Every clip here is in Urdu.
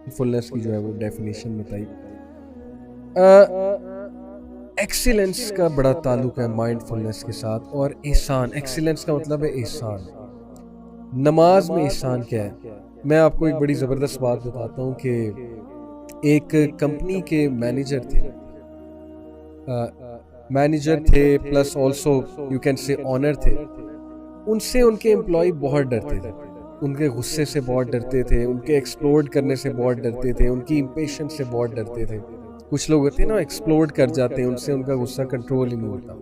فلنس کی جو ہے وہ ڈیفینیشن بتائی. ایکسیلنس کا بڑا تعلق ہے مائنڈ فلنس کے ساتھ, اور احسان. ایکسیلنس کا مطلب ہے احسان. نماز میں احسان کیا ہے؟ میں آپ کو ایک بڑی زبردست بات بتاتا ہوں کہ ایک کمپنی کے مینیجر تھے plus also you can say owner تھے. ان سے ان کے امپلائی بہت ڈرتے تھے, ان کے غصے سے بہت ڈرتے تھے, ان کے ایکسپلوڈ کرنے سے بہت ڈرتے تھے, ان کی امپیشنس سے بہت ڈرتے تھے. کچھ لوگ ہوتے ہیں نا ایکسپلوڈ کر جاتے ہیں, ان سے ان کا غصہ کنٹرول ہی نہیں ہوتا.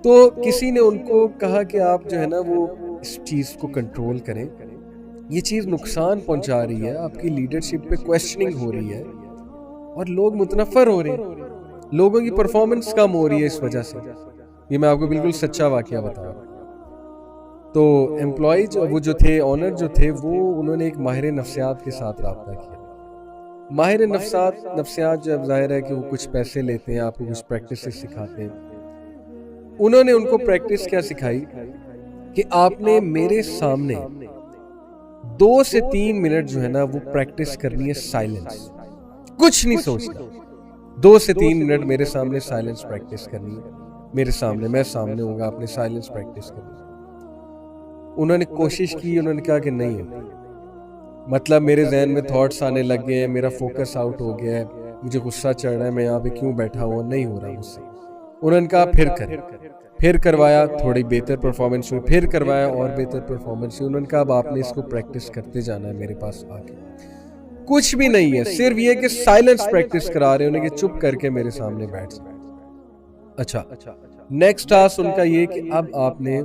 تو کسی نے ان کو کہا کہ آپ جو ہے نا وہ اس چیز کو کنٹرول کریں, یہ چیز نقصان پہنچا رہی ہے, آپ کی لیڈرشپ پہ کویسچننگ ہو رہی ہے اور لوگ متنفر ہو رہے ہیں, لوگوں کی پرفارمنس کم ہو رہی ہے اس وجہ سے. یہ میں آپ کو بالکل سچا واقعہ بتا رہا ہوں. تو امپلائی وہ جو تھے, آنر جو تھے, وہ انہوں نے ایک ماہر نفسیات کے ساتھ رابطہ کیا. ماہر نفسیات جب ظاہر ہے کہ وہ کچھ پیسے لیتے ہیں, آپ کو کچھ پریکٹسز سکھاتے ہیں. انہوں نے ان کو پریکٹس کیا سکھائی کہ آپ نے میرے سامنے 2 سے 3 منٹ جو ہے نا وہ پریکٹس کرنی ہے سائلنس, کچھ نہیں سوچنا. 2 سے 3 منٹ میرے سامنے سائلنس پریکٹس کرنی ہے. میرے سامنے, میں سامنے ہوں گا, آپ نے سائلنس پریکٹس کرنی ہے. انہوں نے کوشش کی, انہوں نے کہا کہ نہیں ہوتی, مطلب میرے ذہن میں تھاٹس آنے لگ گئے ہیں, میرا فوکس آؤٹ ہو گیا ہے, مجھے غصہ چڑھ رہا ہے, میں یہاں پہ کیوں بیٹھا ہوا, نہیں ہو رہا مجھ سے. انہوں نے کہا پھر کریں, پھر کروایا, تھوڑی بہتر پرفارمنس ہوئی, پھر کروایا اور بہتر پرفارمنس ہوئی. انہوں نے کہا اب آپ نے اس کو پریکٹس کرتے جانا ہے میرے پاس آ کے. کچھ بھی نہیں ہے, صرف یہ کہ سائلنس پریکٹس کرا رہے انہیں کہ چپ کر کے میرے سامنے بیٹھ جائیں. اچھا, نیکسٹ ٹاسک ان کا یہ کہ اب آپ نے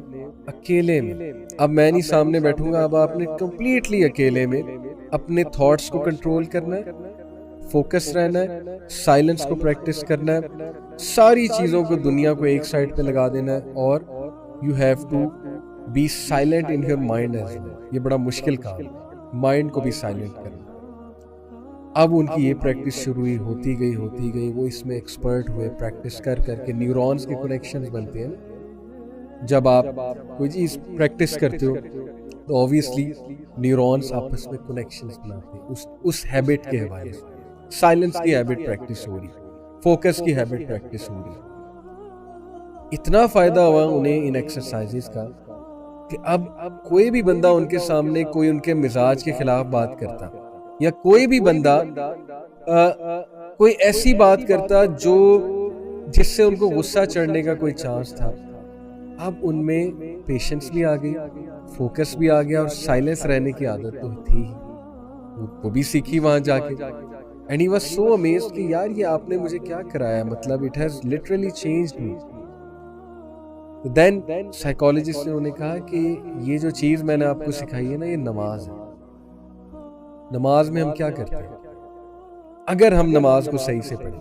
اکیلے میں, اب میں نہیں سامنے بیٹھوں گا, اب آپ نے کمپلیٹلی اکیلے میں اپنے تھاٹس کو کنٹرول کرنا ہے, فوکس رہنا ہے, سائلنس کو پریکٹس کرنا ہے, ساری چیزوں کو, دنیا کو ایک سائڈ پہ لگا دینا ہے, اور you have to be silent in your mind as well. یہ بڑا مشکل کام ہے, مائنڈ کو بھی سائلنٹ کرنا. اب ان کی یہ پریکٹس شروع ہوتی گئی, وہ اس میں ایکسپرٹ ہوئے, پریکٹس کر کے نیورونز کے کنیکشنز بنتے ہیں. جب آپ کوئی چیز پریکٹس کرتے ہو تو اوبویسلی نیورونز آپس میں کنیکشنز بناتے ہیں اس ہیبٹ کے حوالے سے. سائلنس کی ہیبٹ پریکٹس ہو رہی, فوکس کی ہیبٹ پریکٹس ہو رہی. اتنا فائدہ ہوا انہیں ان ایکسرسائزز کا کہ اب کوئی بھی بندہ ان کے سامنے کوئی ان کے مزاج کے خلاف بات کرتا, یا کوئی بھی بندہ کوئی ایسی بات کرتا جو جس سے ان کو غصہ چڑھنے کا کوئی چانس تھا, اب ان میں پیشنس بھی آ گئی, فوکس بھی آ گیا, اور سائلنس رہنے کی عادت تو تھی ہی, وہ بھی سیکھی وہاں جا کے. And he was so amazed کہ یار یہ آپ نے مجھے کیا کرایا, مطلب it has literally changed me. Then psychologist نے انہیں کہا کہ یہ جو چیز میں نے آپ کو سکھائی ہے نا, یہ نماز ہے. نماز میں ہم کیا کرتے ہیں؟ اگر ہم نماز کو صحیح سے پڑھیں,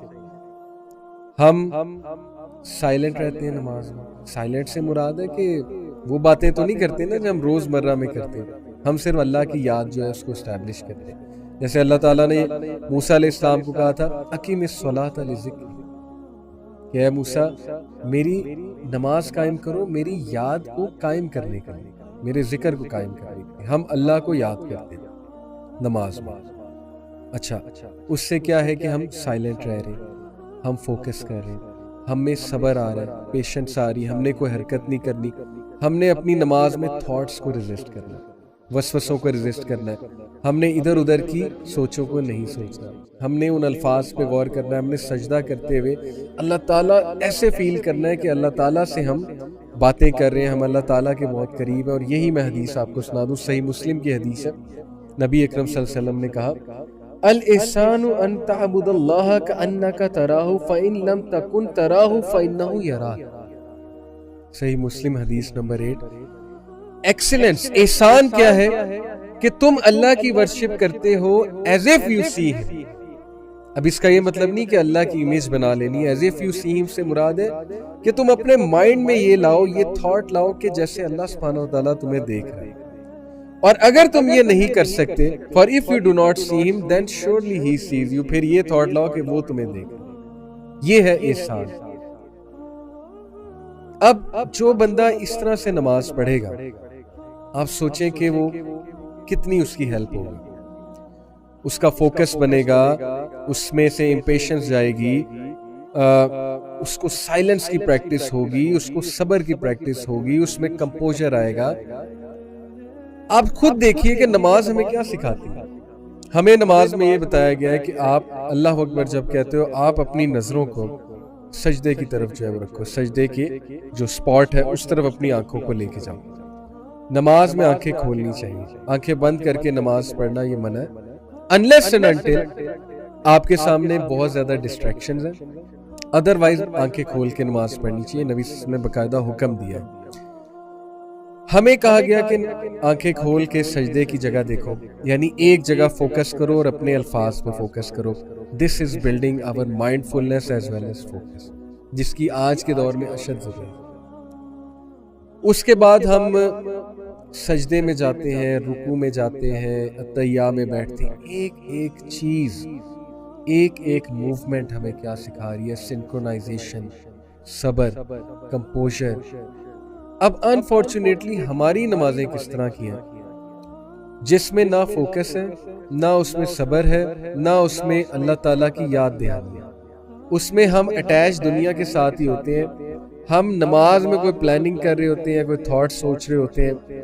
ہم سائلنٹ رہتے ہیں نماز میں. سائلنٹ سے مراد ہے کہ وہ باتیں تو نہیں کرتے نا جو ہم روز مرہ میں کرتے ہیں, ہم صرف اللہ کی یاد جو ہے اس کو اسٹیبلش کرتے ہیں. جیسے اللہ تعالیٰ نے موسیٰ علیہ السلام کو کہا تھا اقیم الصلاۃ لذکری, کہ اے موسیٰ میری نماز قائم کرو میری یاد کو قائم کرنے کے لیے, میرے ذکر کو قائم کرنے کے لیے. ہم اللہ کو یاد کرتے ہیں نماز میں. اچھا, اس سے کیا ہے کہ ہم سائلنٹ رہ رہے, ہم فوکس کر رہے, ہم میں صبر آ رہا ہے, پیشنس آ رہی, ہم نے کوئی حرکت نہیں کرنی, ہم نے اپنی نماز میں تھاٹس کو ریزسٹ کرنا, وسوسوں کو ریزسٹ کرنا ہے, ہم نے ادھر ادھر کی سوچوں کو نہیں سوچنا, ہم نے ان الفاظ پہ غور کرنا ہے, ہم نے سجدہ کرتے ہوئے اللہ تعالیٰ ایسے فیل کرنا ہے کہ اللہ تعالیٰ سے ہم باتیں کر رہے ہیں, ہم اللہ تعالیٰ کے بہت قریب ہیں. اور یہی میں حدیث آپ کو سنا دوں, صحیح مسلم کی حدیث ہے. نبی اکرم صلی اللہ علیہ وسلم نے کہا الاحسان ان تعبد اللہ کأنک تراہ فإن لم تکن تراہ فإنہ یراک. صحیح مسلم حدیث نمبر 8. ایکسلنس, احسان کیا ہے کہ تم اللہ کی ورشپ کرتے ہو ایز اف یو سی ہم. اب اس کا یہ مطلب نہیں کہ اللہ کی امیج بنا لینی, ایز اف یو سی ہم سے مراد ہے کہ تم اپنے مائنڈ میں یہ لاؤ, یہ تھاٹ لاؤ کہ جیسے اللہ سبحانہ وتعالیٰ تمہیں دیکھ رہا ہے. اور اگر تم یہ نہیں کر سکتے, for if you do not see him then surely he sees you, پھر یہ تھاٹ لاؤ کہ وہ تمہیں دیکھ رہا ہے. یہ ہے احسان. اب جو بندہ اس طرح سے نماز پڑھے گا, آپ سوچیں کہ وہ کتنی اس کی ہیلپ ہوگی. اس کا فوکس بنے گا, اس میں سے امپیشنس جائے گی, اس کو سائلنس کی پریکٹس ہوگی, اس کو صبر کی پریکٹس ہوگی, اس میں کمپوزر آئے گا. آپ خود دیکھیے کہ نماز ہمیں کیا سکھاتی ہے. ہمیں نماز میں یہ بتایا گیا ہے کہ آپ اللہ اکبر جب کہتے ہو آپ اپنی نظروں کو سجدے کی طرف جو ہے وہ رکھو, سجدے کے جو سپاٹ ہے اس طرف اپنی آنکھوں کو لے کے جاؤ. نماز میں آنکھیں کھولنی چاہیے, آنکھیں بند کر کے نماز پڑھنا یہ منع ہے, unless and until آپ کے سامنے بہت زیادہ ڈسٹریکشنز ہیں, ادروائز آنکھیں کھول کے نماز پڑھنی چاہیے. نبی صلی اللہ علیہ وسلم نے باقاعدہ حکم دیا ہے. ہمیں کہا گیا کہ آنکھیں کھول کے سجدے کی جگہ دیکھو, یعنی ایک جگہ فوکس کرو اور اپنے الفاظ پہ فوکس کرو. This is building our mindfulness as well as focus, جس کی آج کے دور میں اشد ضرورت ہے. اس کے بعد ہم سجدے میں جاتے ہیں, رکوع میں جاتے ہیں, اتحیہ میں بیٹھتے ہیں. ایک ایک چیز, ایک ایک موومنٹ ہمیں کیا سکھا رہی ہے, سنکرونائزیشن, صبر, کمپوزر. اب انفارچونیٹلی ہماری نمازیں کس طرح کی ہیں, جس میں نہ فوکس ہے, نہ اس میں صبر ہے, نہ اس میں اللہ تعالیٰ کی یاد دہانی ہے. اس میں ہم اٹیچ دنیا کے ساتھ ہی ہوتے ہیں. ہم نماز میں کوئی پلاننگ کر رہے ہوتے ہیں, کوئی تھاٹ سوچ رہے ہوتے ہیں.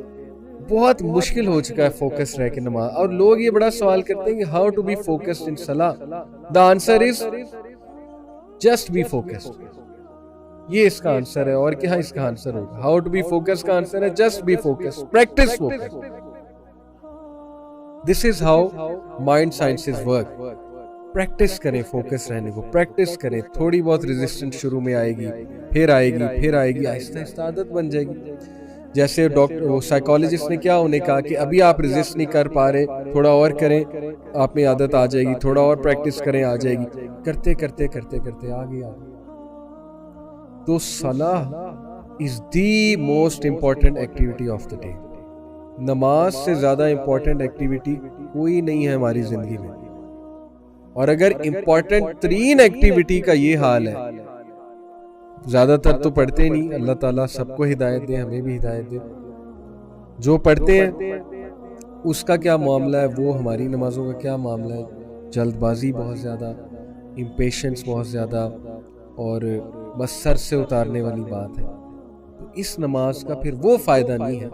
بہت مشکل ہو چکا ہے فوکس رہ کے نماز. اور لوگ یہ بڑا سوال کرتے ہیں کہ how to be focused in صلاح. The answer is just be focused. یہ اس کا آنسر ہے, اور کیا اس کا آنسر ہوگا. ہاؤ ٹو بی فوکس کا آنسر ہے just be focus, practice focus. This is how mind sciences work. Practice کریں فوکس رہنے کو, پریکٹس کریں. تھوڑی بہت ریزسٹنس شروع میں آئے گی, پھر آئے گی, پھر آئے گی, آہستہ آہستہ عادت بن جائے گی. جیسے ڈاکٹر سائیکالوجسٹ نے کیا انہیں کہا کہ ابھی آپ ریزسٹ نہیں کر پا رہے, تھوڑا اور کریں, آپ میں عادت آ جائے گی. تھوڑا اور پریکٹس کریں, آ جائے گی. کرتے کرتے کرتے کرتے آ گیا. تو صلاح is the most important activity of the day. نماز سے زیادہ امپورٹنٹ ایکٹیویٹی کوئی نہیں ہے ہماری زندگی میں. اور اگر امپورٹنٹ ترین ایکٹیویٹی کا یہ حال ہے, زیادہ تر تو پڑھتے نہیں, اللہ تعالیٰ سب کو ہدایت دے, ہمیں بھی ہدایت دے. جو پڑھتے ہیں اس کا کیا معاملہ ہے, وہ ہماری نمازوں کا کیا معاملہ ہے. جلد بازی بہت زیادہ, امپیشنس بہت زیادہ, اور بس سر سے اتارنے والی بات ہے. تو اس نماز کا پھر وہ فائدہ نہیں ہے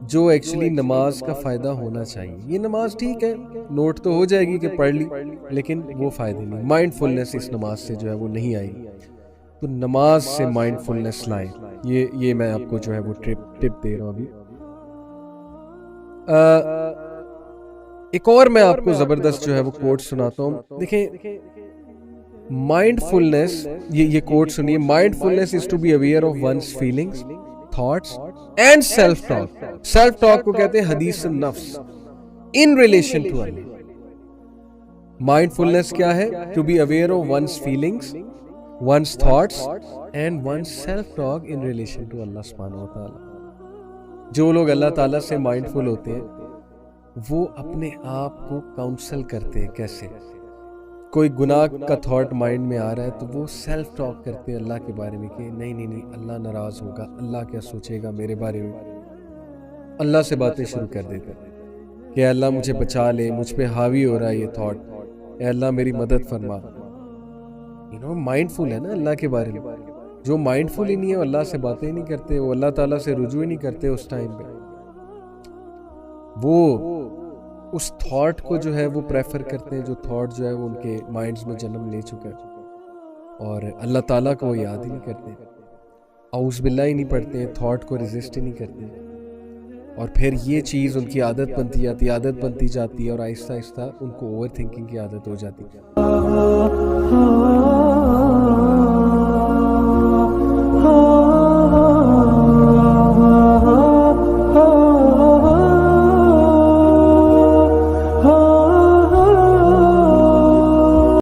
جو ایکچولی نماز کا فائدہ ہونا چاہیے. یہ نماز ٹھیک ہے, نوٹ تو ہو جائے گی کہ پڑھ لی, لیکن وہ فائدے نہیں. مائنڈ فلنس اس نماز سے جو ہے وہ نہیں آئے گی. تو نماز سے مائنڈ فلنس لائیں. یہ میں آپ کو جو ہے وہ ٹپ دے رہا ہوں ابھی. ایک اور میں آپ کو زبردست جو ہے وہ کوٹ سناتا ہوں. دیکھیں, مائنڈ فلنس, یہ کوٹ سنیے. Mindfulness is to be aware of one's feelings, thoughts and self talk. Self talk کو کہتے ہیں حدیث النفس ان ریلیشن ٹو اللہ. مائنڈ فلنس کیا ہے؟ To be aware of one's feelings, one's thoughts and one's self talk in relation to اللہ سبحانہ و تعالی. جو لوگ اللہ تعالیٰ سے مائنڈ فل ہوتے ہیں وہ اپنے آپ کو کاؤنسل کرتے ہیں. کیسے؟ کوئی گناہ کا تھاٹ مائنڈ میں آ رہا ہے تو وہ سیلف ٹاک کرتے ہیں اللہ کے بارے میں کہ نہیں نہیں نہیں, اللہ ناراض ہوگا, اللہ کیا سوچے گا میرے بارے میں. اللہ سے باتیں شروع کر دیتے کہ اے اللہ مجھے بچا لے, مجھ پہ حاوی ہو رہا ہے یہ تھاٹ, اے اللہ میری مدد فرما. مائنڈ فل ہے نا اللہ کے بارے میں. جو مائنڈ فل ہی نہیں ہے وہ اللہ سے باتیں نہیں کرتے, وہ اللہ تعالیٰ سے رجوع ہی نہیں کرتے اس ٹائم پہ. وہ اس تھاٹ کو جو ہے وہ پریفر کرتے ہیں جو تھاٹ جو ہے وہ ان کے مائنڈز میں جنم لے چکا ہے, اور اللہ تعالیٰ کو وہ یاد ہی نہیں کرتے, اعوذ باللہ ہی نہیں پڑھتے ہیں, تھاٹ کو ریزسٹ ہی نہیں کرتے. اور پھر یہ چیز ان کی عادت بنتی جاتی ہے, عادت بنتی جاتی ہے, اور آہستہ آہستہ ان کو اوور تھنکنگ کی عادت ہو جاتی ہے.